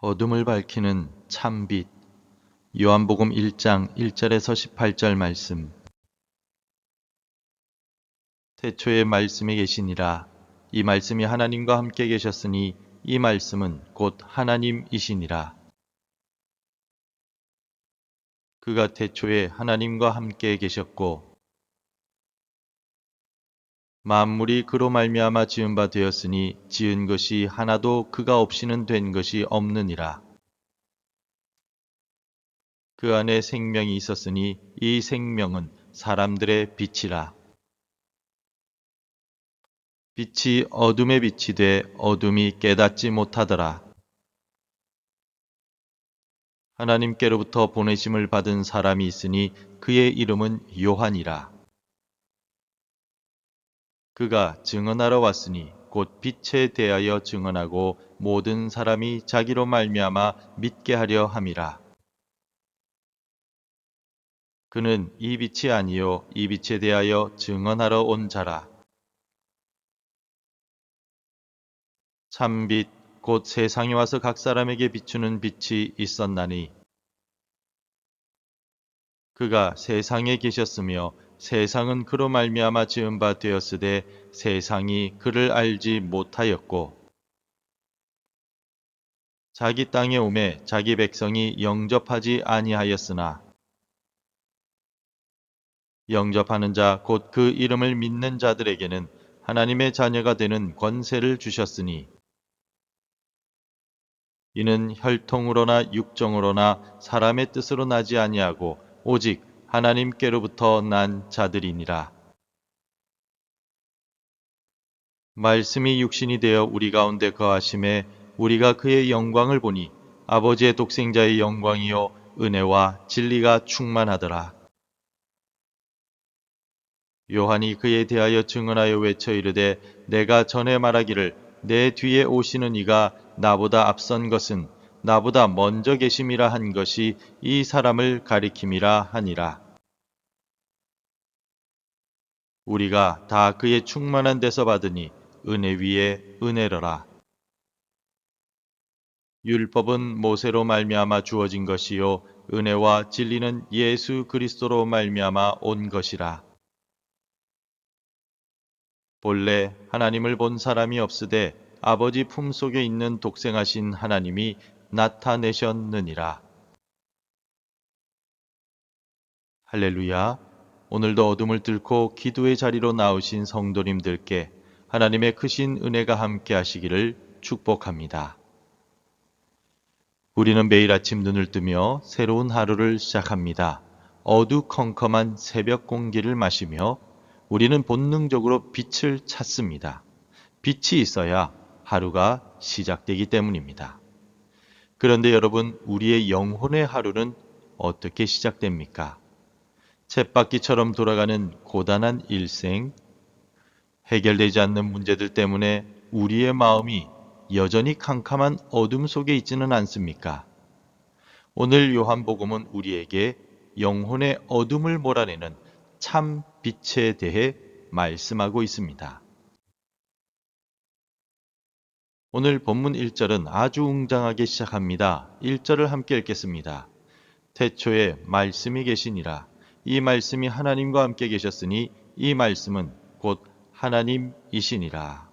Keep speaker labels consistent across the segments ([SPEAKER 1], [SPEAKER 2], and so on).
[SPEAKER 1] 어둠을 밝히는 참빛. 요한복음 1장 1절에서 18절 말씀. 태초에 말씀이 계시니라. 이 말씀이 하나님과 함께 계셨으니 이 말씀은 곧 하나님이시니라. 그가 태초에 하나님과 함께 계셨고 만물이 그로 말미암아 지은 바 되었으니 지은 것이 하나도 그가 없이는 된 것이 없느니라. 그 안에 생명이 있었으니 이 생명은 사람들의 빛이라. 빛이 어둠에 비치되 어둠이 깨닫지 못하더라. 하나님께로부터 보내심을 받은 사람이 있으니 그의 이름은 요한이라. 그가 증언하러 왔으니 곧 빛에 대하여 증언하고 모든 사람이 자기로 말미암아 믿게 하려 함이라. 그는 이 빛이 아니요 이 빛에 대하여 증언하러 온 자라. 참빛 곧 세상에 와서 각 사람에게 비추는 빛이 있었나니 그가 세상에 계셨으며 세상은 그로 말미암아 지은 바 되었으되 세상이 그를 알지 못하였고 자기 땅에 오매 자기 백성이 영접하지 아니하였으나 영접하는 자 곧 그 이름을 믿는 자들에게는 하나님의 자녀가 되는 권세를 주셨으니 이는 혈통으로나 육정으로나 사람의 뜻으로 나지 아니하고 오직 하나님께로부터 난 자들이니라. 말씀이 육신이 되어 우리 가운데 거하심에 우리가 그의 영광을 보니 아버지의 독생자의 영광이요 은혜와 진리가 충만하더라. 요한이 그에 대하여 증언하여 외쳐 이르되 내가 전에 말하기를 내 뒤에 오시는 이가 나보다 앞선 것은 나보다 먼저 계심이라 한 것이 이 사람을 가리킴이라 하니라. 우리가 다 그의 충만한 데서 받으니 은혜 위에 은혜로라. 율법은 모세로 말미암아 주어진 것이요 은혜와 진리는 예수 그리스도로 말미암아 온 것이라. 본래 하나님을 본 사람이 없으되 아버지 품속에 있는 독생하신 하나님이 나타내셨느니라. 할렐루야. 오늘도 어둠을 뚫고 기도의 자리로 나오신 성도님들께 하나님의 크신 은혜가 함께 하시기를 축복합니다. 우리는 매일 아침 눈을 뜨며 새로운 하루를 시작합니다. 어두컴컴한 새벽 공기를 마시며 우리는 본능적으로 빛을 찾습니다. 빛이 있어야 하루가 시작되기 때문입니다. 그런데 여러분, 우리의 영혼의 하루는 어떻게 시작됩니까? 쳇바퀴처럼 돌아가는 고단한 일생, 해결되지 않는 문제들 때문에 우리의 마음이 여전히 캄캄한 어둠 속에 있지는 않습니까? 오늘 요한복음은 우리에게 영혼의 어둠을 몰아내는 참 빛에 대해 말씀하고 있습니다. 오늘 본문 1절은 아주 웅장하게 시작합니다. 1절을 함께 읽겠습니다. 태초에 말씀이 계시니라. 이 말씀이 하나님과 함께 계셨으니 이 말씀은 곧 하나님이시니라.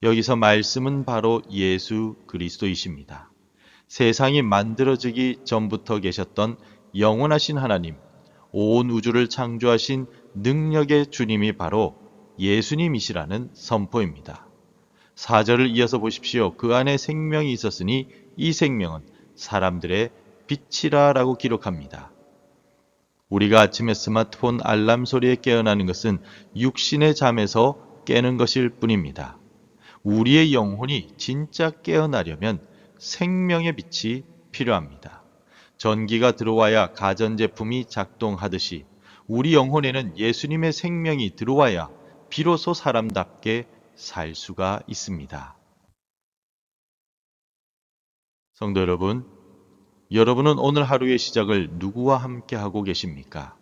[SPEAKER 1] 여기서 말씀은 바로 예수 그리스도이십니다. 세상이 만들어지기 전부터 계셨던 영원하신 하나님, 온 우주를 창조하신 능력의 주님이 바로 예수님이시라는 선포입니다. 4절을 이어서 보십시오. 그 안에 생명이 있었으니 이 생명은 사람들의 빛이라 라고 기록합니다. 우리가 아침에 스마트폰 알람 소리에 깨어나는 것은 육신의 잠에서 깨는 것일 뿐입니다. 우리의 영혼이 진짜 깨어나려면 생명의 빛이 필요합니다. 전기가 들어와야 가전제품이 작동하듯이 우리 영혼에는 예수님의 생명이 들어와야 비로소 사람답게 살 수가 있습니다. 성도 여러분, 여러분은 오늘 하루의 시작을 누구와 함께 하고 계십니까?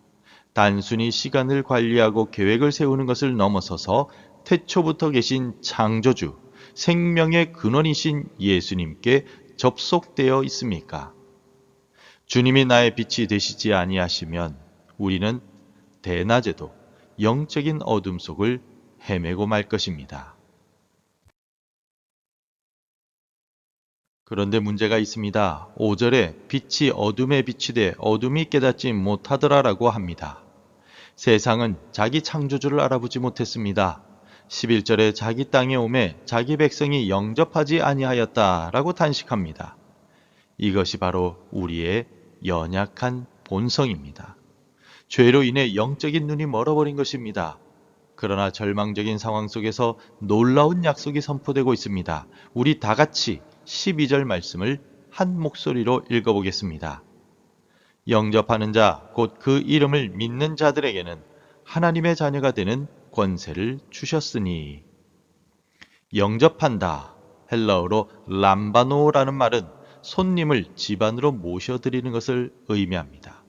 [SPEAKER 1] 단순히 시간을 관리하고 계획을 세우는 것을 넘어서서 태초부터 계신 창조주, 생명의 근원이신 예수님께 접속되어 있습니까? 주님이 나의 빛이 되시지 아니하시면 우리는 대낮에도 영적인 어둠 속을 헤매고 말 것입니다. 그런데 문제가 있습니다. 5절에 빛이 어둠에 비치되 어둠이 깨닫지 못하더라라고 합니다. 세상은 자기 창조주를 알아보지 못했습니다. 11절에 자기 땅에 오매 자기 백성이 영접하지 아니하였다라고 탄식합니다. 이것이 바로 우리의 연약한 본성입니다. 죄로 인해 영적인 눈이 멀어버린 것입니다. 그러나 절망적인 상황 속에서 놀라운 약속이 선포되고 있습니다. 우리 다 같이 12절 말씀을 한 목소리로 읽어보겠습니다. 영접하는 자, 곧 그 이름을 믿는 자들에게는 하나님의 자녀가 되는 권세를 주셨으니. 영접한다. 헬라어로 람바노라는 말은 손님을 집안으로 모셔드리는 것을 의미합니다.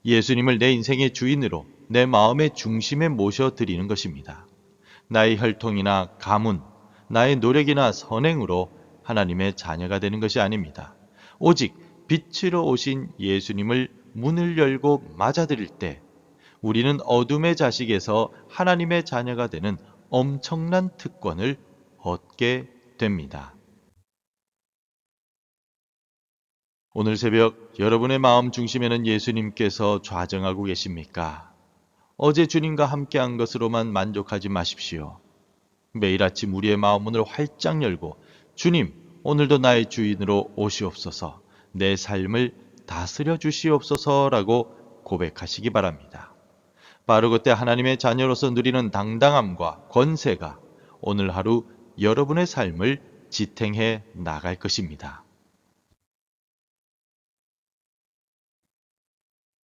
[SPEAKER 1] 예수님을 내 인생의 주인으로 내 마음의 중심에 모셔드리는 것입니다. 나의 혈통이나 가문, 나의 노력이나 선행으로 하나님의 자녀가 되는 것이 아닙니다. 오직 빛으로 오신 예수님을 문을 열고 맞아들일 때 우리는 어둠의 자식에서 하나님의 자녀가 되는 엄청난 특권을 얻게 됩니다. 오늘 새벽 여러분의 마음 중심에는 예수님께서 좌정하고 계십니까? 어제 주님과 함께한 것으로만 만족하지 마십시오. 매일 아침 우리의 마음 문을 활짝 열고 주님, 오늘도 나의 주인으로 오시옵소서, 내 삶을 다스려 주시옵소서라고 고백하시기 바랍니다. 바로 그때 하나님의 자녀로서 누리는 당당함과 권세가 오늘 하루 여러분의 삶을 지탱해 나갈 것입니다.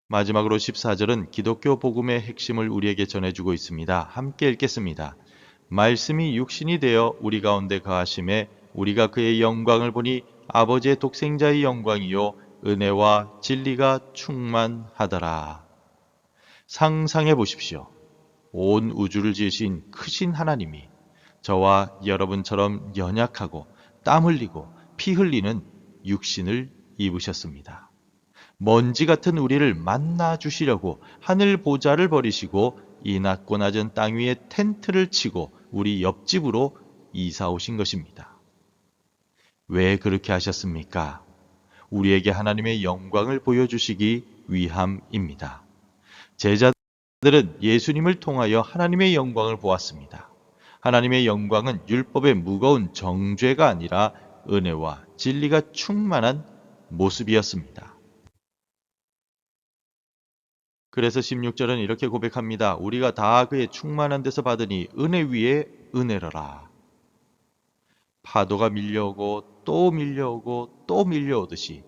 [SPEAKER 1] 마지막으로 14절은 기독교 복음의 핵심을 우리에게 전해주고 있습니다. 함께 읽겠습니다. 말씀이 육신이 되어 우리 가운데 거하심에 우리가 그의 영광을 보니 아버지의 독생자의 영광이요 은혜와 진리가 충만하더라. 상상해 보십시오. 온 우주를 지으신 크신 하나님이 저와 여러분처럼 연약하고 땀 흘리고 피 흘리는 육신을 입으셨습니다. 먼지 같은 우리를 만나 주시려고 하늘 보좌를 버리시고 이 낮고 낮은 땅 위에 텐트를 치고 우리 옆집으로 이사 오신 것입니다. 왜 그렇게 하셨습니까? 우리에게 하나님의 영광을 보여주시기 위함입니다. 제자들은 예수님을 통하여 하나님의 영광을 보았습니다. 하나님의 영광은 율법의 무거운 정죄가 아니라 은혜와 진리가 충만한 모습이었습니다. 그래서 16절은 이렇게 고백합니다. 우리가 다 그의 충만한 데서 받으니 은혜 위에 은혜로라. 파도가 밀려오고 또 밀려오고 또 밀려오듯이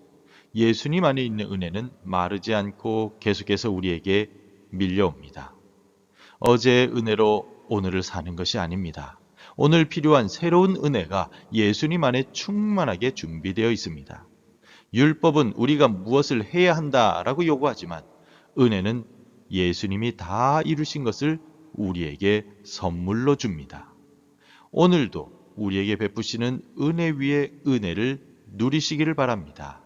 [SPEAKER 1] 예수님 안에 있는 은혜는 마르지 않고 계속해서 우리에게 밀려옵니다. 어제의 은혜로 오늘을 사는 것이 아닙니다. 오늘 필요한 새로운 은혜가 예수님 안에 충만하게 준비되어 있습니다. 율법은 우리가 무엇을 해야 한다라고 요구하지만 은혜는 예수님이 다 이루신 것을 우리에게 선물로 줍니다. 오늘도 우리에게 베푸시는 은혜 위에 은혜를 누리시기를 바랍니다.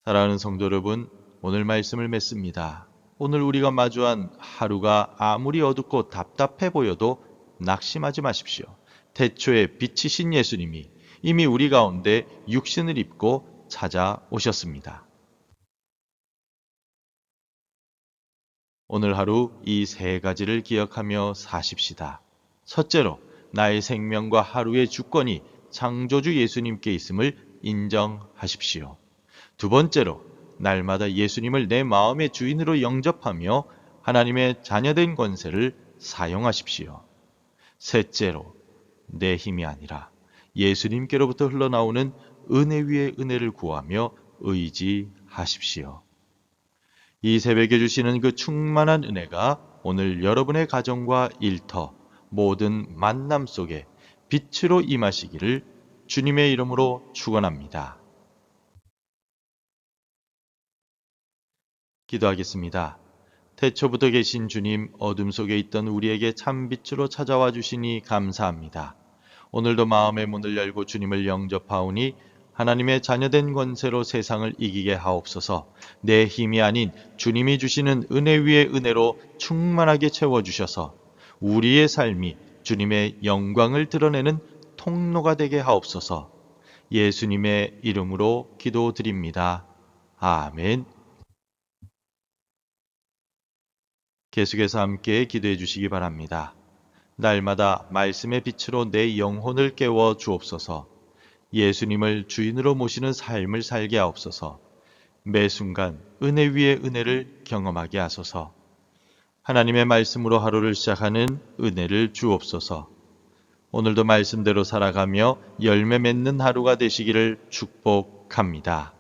[SPEAKER 1] 사랑하는 성도 여러분, 오늘 말씀을 맺습니다. 오늘 우리가 마주한 하루가 아무리 어둡고 답답해 보여도 낙심하지 마십시오. 태초에 빛이신 예수님이 이미 우리 가운데 육신을 입고 찾아오셨습니다. 오늘 하루 이 세 가지를 기억하며 사십시다. 첫째로, 나의 생명과 하루의 주권이 창조주 예수님께 있음을 인정하십시오. 두 번째로, 날마다 예수님을 내 마음의 주인으로 영접하며 하나님의 자녀된 권세를 사용하십시오. 셋째로, 내 힘이 아니라 예수님께로부터 흘러나오는 은혜 위에 은혜를 구하며 의지하십시오. 이 새벽에 주시는 그 충만한 은혜가 오늘 여러분의 가정과 일터, 모든 만남 속에 빛으로 임하시기를 주님의 이름으로 축원합니다. 기도하겠습니다. 태초부터 계신 주님, 어둠 속에 있던 우리에게 참 빛으로 찾아와 주시니 감사합니다. 오늘도 마음의 문을 열고 주님을 영접하오니 하나님의 자녀된 권세로 세상을 이기게 하옵소서. 내 힘이 아닌 주님이 주시는 은혜 위에 은혜로 충만하게 채워주셔서 우리의 삶이 주님의 영광을 드러내는 통로가 되게 하옵소서. 예수님의 이름으로 기도드립니다. 아멘. 계속해서 함께 기도해 주시기 바랍니다. 날마다 말씀의 빛으로 내 영혼을 깨워 주옵소서. 예수님을 주인으로 모시는 삶을 살게 하옵소서. 매 순간 은혜 위에 은혜를 경험하게 하소서. 하나님의 말씀으로 하루를 시작하는 은혜를 주옵소서. 오늘도 말씀대로 살아가며 열매 맺는 하루가 되시기를 축복합니다.